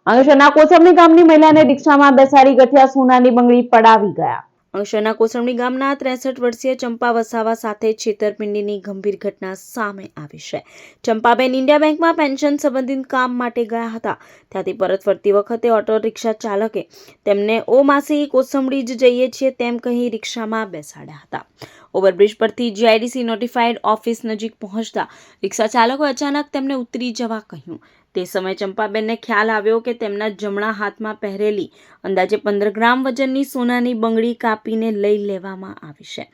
અંકલેશ્વરના કોસંબણી ગામની મહિલાને રિક્ષામાં બેસાડી ગઠિયા સોનાની બંગડી પડાવી ગયા। અંકલેશ્વરના કોસંબણી ગામના 63 વર્ષીય ચંપા વસાવા સાથે છેતરપિંડીની ગંભીર ઘટના સામે આવી છે। ચંપાબેન ઇન્ડિયા બેંકમાં પેન્શન સંબંધિત કામ માટે ગયા હતા। ત્યાંથી પરત ફરતી વખતે ઓટો રિક્ષા ચાલકે તેમને ઓ માસી કોસંબડી જ જઈએ છીએ તેમ કહી રિક્ષામાં બેસાડ્યા હતા। ઓવરબ્રિજ પરથી જીઆઈડીસી નોટિફાઈડ ઓફિસ નજીક પહોંચતા રિક્ષા ચાલકો અચાનક તેમને ઉતરી જવા કહ્યું। તે સમયે ચંપાબેનને ખ્યાલ આવ્યો કે તેમના જમણા હાથમાં પહેરેલી અંદાજે 15 ગ્રામ વજનની સોનાની બંગડી કાપીને લઈ લેવામાં આવી છે।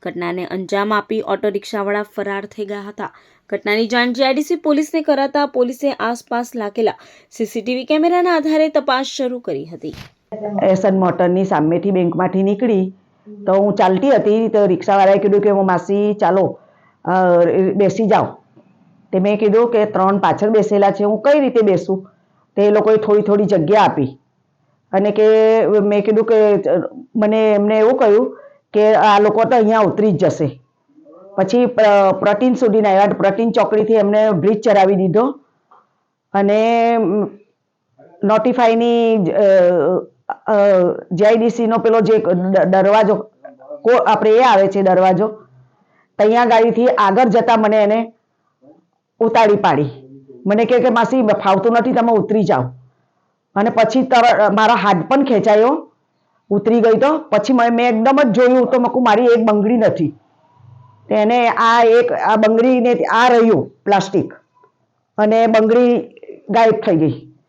ઘટનાને અંજામ આપી ઓટો રિક્ષાવાળા ફરાર થઈ ગયા હતા। ઘટનાની જાણ જીઆઈડીસી પોલીસને કરાતા પોલીસે આસપાસ લાગેલા સીસીટીવી કેમેરાના આધારે તપાસ શરૂ કરી હતી। એસન મોટરની સામેથી બેંકમાંથી નીકળી તો હું ચાલતી હતી તો રિક્ષાવાળાએ કીધું કે હું માસી ચાલો બેસી જાઓ। તે મેં કીધું કે 3 પાછળ બેસેલા છે, હું કઈ રીતે બેસું? તે એ લોકોએ થોડી જગ્યા આપી અને કે મેં કીધું કે મને એમને એવું કહ્યું કે આ લોકો તો અહીંયા ઉતરી જ જશે। પછી પ્રટીન સુધીને આવ્યા। પ્રટીન ચોકડીથી એમને બ્રિજ ચડાવી દીધો અને નોટિફાઈની જીઆઈડીસીનો પેલો જે દરવાજો આપણે એ આવે છે દરવાજો, ત્યાં ગાડીથી આગળ જતા મને એને ઉતારી પાડી। મને કહે કે માસી ફાવતું નથી, તમે ઉતરી જાઓ। અને પછી મારા હાથ પણ ખેંચાયો, ઉતરી ગઈ તો પછી મેં એકદમ જ જોયું તો મકું મારી એક બંગડી નથી। તેને આ બંગડીને આ રહ્યું પ્લાસ્ટિક અને બંગડી ગાયબ થઈ ગઈ।